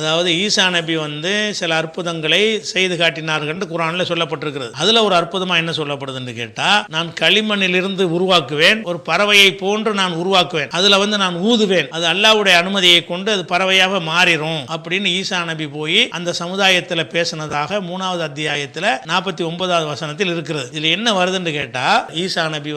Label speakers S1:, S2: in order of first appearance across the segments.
S1: அதாவது ஈசா நபி சில அற்புதங்களை செய்து காட்டினார்கள் என்று குர்ஆனில் சொல்லப்பட்டிருக்கிறது. அதுல ஒரு அற்புதமா என்ன சொல்லப்படுதுன்னு கேட்டா, நான் களிமண்ணிலிருந்து உருவாக்குவேன், ஒரு பறவையை போன்று நான் உருவாக்குவேன், அதுல நான் ஊதுவேன், அது அல்லாஹ்வுடைய அனுமதியை கொண்டு அது பறவையாக மாறிடும் அப்படின்னு ஈசா நபி போய் அந்த சமுதாயத்தில் பேசினதாக 3வது அத்தியாயத்தில் 49வது வசனத்தில் இருக்கிறது. இதுல என்ன வருதுன்னு கேட்டா, ஈசா நபி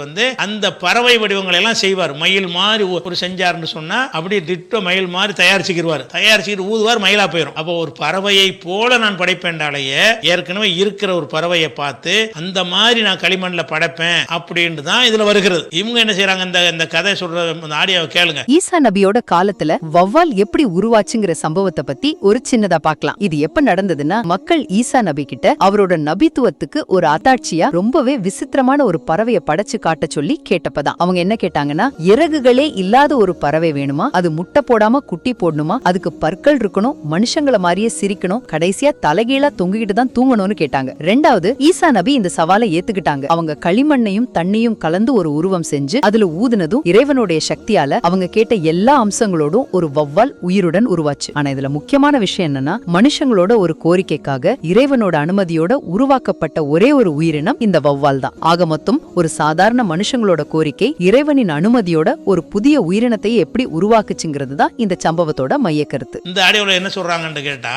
S1: அந்த பறவை வடிவங்களை எல்லாம் செய்வார். மயில் மாதிரி ஒரு செஞ்சார்னு சொன்னா அப்படியே டிட்டோ மயில் மாதிரி தயாரிச்சுக்கிட்டு ஊதுவார், மயிலா போயிடும். அப்போ ஒரு பறவையை போல நான் படைப்பேன்டாலேயே, ஏற்கனவே இருக்கிற ஒரு பறவையை பார்த்து அந்த மாதிரி நான் களிமண்ணில் படைப்பேன் அப்படின்னு தான் இதுல வருகிறது. இவங்க என்ன செய்யறாங்க, இந்த கதை சொல்ற ஆடியோவை கேளுங்க.
S2: ஈசா நபியோட காலத்துல வௌவால் எப்படி உருவாச்சுங்கிற சம்பவத்தை பத்தி ஒரு சின்னதா பார்க்கலாம். இது எப்ப நடந்ததுன்னா, மக்கள் ஈசா நபி கிட்ட அவரோட நபித்துவத்துக்கு ஒரு அத்தாட்சியா ரொம்பவே விசித்திரமான ஒரு பறவையை படைச்சு காட்ட சொல்லி கேட்டப்பதான். அவங்க என்ன கேட்டாங்கன்னா, இறகுகளே இல்லாத ஒரு பறவை வேணுமா, அது முட்டை போடாம குட்டி போடணுமா, அதுக்கு பற்கள் இருக்கணும், மனுஷங்கள மாதிரியே சிரிக்கணும், கடைசியா தலைகீழா தொங்கிட்டு தான் தூங்கணும்னு கேட்டாங்க. ரெண்டாவது, ஈசா நபி இந்த சவாலை ஏத்துக்கிட்டாங்க. அவங்க களிமண்ணையும் தண்ணியும் கலந்து ஒரு உருவம் செஞ்சு அதுல ஊதுனதும் இறைவனுடைய சக்தியால அவங்க கேட்ட எல்லா அம்சங்களோடும் ஒரு வௌவால் உயிருடன் உருவாச்சு. ஆனா இதுல முக்கியமான விஷயம் என்னன்னா, மனுஷங்களோட ஒரு கோரிக்கைக்காக இறைவனோட அனுமதியோட உருவாக்கப்பட்ட ஒரே ஒரு உயிரினம் இந்த வௌவால் தான். ஆக மொத்தம் ஒரு சாதாரண மனுஷங்களோட கோரிக்கை இறைவனின் அனுமதியோட ஒரு புதிய உயிரினத்தை எப்படி உருவாக்குச்சுங்கிறது தான் இந்த சம்பவத்தோட மைய கருத்து.
S1: இந்த ஆடியோல என்ன சொல்றாங்கன்னு கேட்டா,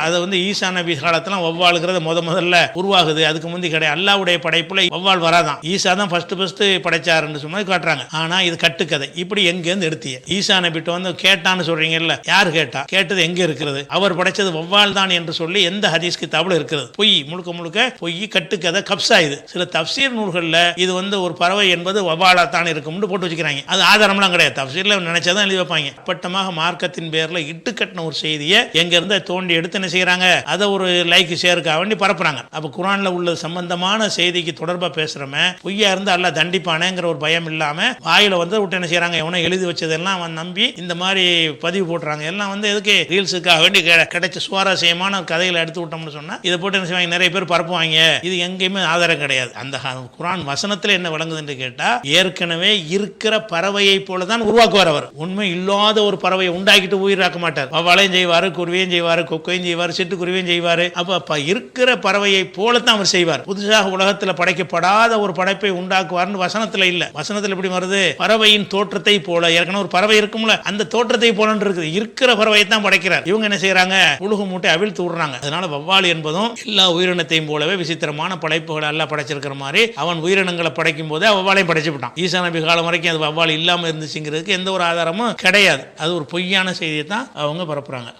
S1: அது ஈசா நபி காலத்துல வௌவாலுங்கிறது முதல்ல உருவாகுது. அதுக்கு முந்தி கிடையாது. அல்லாஹ்வுடைய படைப்புல வௌவால் வராதான். ஈசா தான் ஃபர்ஸ்ட் படைச்சாருன்னு சொன்னது காட்டுறாங்க. ஆனா இது கட்டுக்கதை. இப்படி எங்க இருந்து எடுத்தீங்க? ஈசா நபிட்ட கேட்டான்னு சொல்றீங்கல்ல, யார் கேட்டா? கேட்டது எங்க இருக்கிறது? அவர் படைச்சது வௌவால் தான் என்று சொல்லி எந்த ஹதீஸ் கிதாபுல இருக்குது? பொய், முழுக்க பொய், கட்டுக்கதை, கப்சா. இது சில தஃப்சீர் நூல்கள்ல இது ஒரு பறவை என்பது வௌவாலா தான் இருக்கும்னு போட்டு வச்சுக்கிறாங்க. அது ஆதாரம்லாம் கிடையாது. தஃப்சீர்ல நினைச்சதான் எழுதி வைப்பாங்க. அப்பட்டமாக மார்க்கத்தின் பேர்ல இட்டுக்கட்டின ஒரு செய்தியை எங்க இருந்து தோண்டி எடுத்து என்ன செய்யறாங்க, அதை ஒரு லைக் ஷேருக்காக வேண்டி பரப்புறாங்க. அப்ப குர்ஆன்ல உள்ள சம்பந்தமான செய்திக்கு தொடர்பா பேசுறமே, பொய்யா இருந்து அல்லாஹ் தண்டிப்பானேங்கிற ஒரு பயம் இல்லாம வாயில விட்டு என்ன செய்யறாங்க, எவனோ எழுதி வச்சதெல்லாம் நம்பி இந்த மாதிரி பதிவு போட்டுறாங்க. எல்லாம் எதுக்கு, ரீல்ஸுக்காக வேண்டி கிடைச்ச சுவாரஸ்யமான கதைகளை எடுத்து விட்டோம்னு சொன்னா இதை போட்டு என்ன செய்வாங்க, நிறைய பேர் பரப்புவாங்க. இது எங்கேயுமே ஆதாரம் கிடையாது. அந்த குர்ஆன் வசனத்துல என்ன வழங்குதுன்னு கேட்டா, ஏற்கனவே இருக்கிற பறவையை போலதான் உருவாக்குவார் அவர். உண்மை இல்லாத ஒரு பறவையை உண்டாக்கிட்டு உயிராக்க மாட்டார். வளையம் செய்வாரு, குருவியும் செய்வாரு, கொக்கையும் செய்வாரு, சிட்டுக்குருவியும் செய்வாரு. அப்ப இருக்கிற பறவையை போலத்தான் அவர் செய்வார். புதுசாக உலகத்தில் படைக்கப்படாத ஒரு படைப்பை உண்டாக்குவார்னு வசனத்துல இல்ல. வசனத்துல எப்படி வருது, பறவையின் தோற்றத்தை போல. ஏற்கனவே ஒரு பறவை இருக்கும்ல, அந்த தோற்றத்தை போல இருக்குது. இருக்கிற பறவையை தான் படைக்கிறார். இவங்க என்ன செய்யறாங்க, உலகு மூட்டை அவிழ்த்து விடுறாங்க. அதனால வௌவால் என்பதும் எல்லா உயிரினத்தையும் போலவே விசித்திரமான படைப்புகளை எல்லாம் படைச்சிருக்கிற மாதிரி அவன் உயிரினங்களை படைக்கும் போதே வௌவாலையும் படைச்சு விட்டான். ஈசா நபி காலம் வரைக்கும் அது வௌவால் இல்லாம இருந்துச்சுங்கிறதுக்கு எந்த ஒரு ஆதாரமும் கிடையாது. அது ஒரு பொய்யான செய்தியை தான் அவங்க பரப்புறாங்க.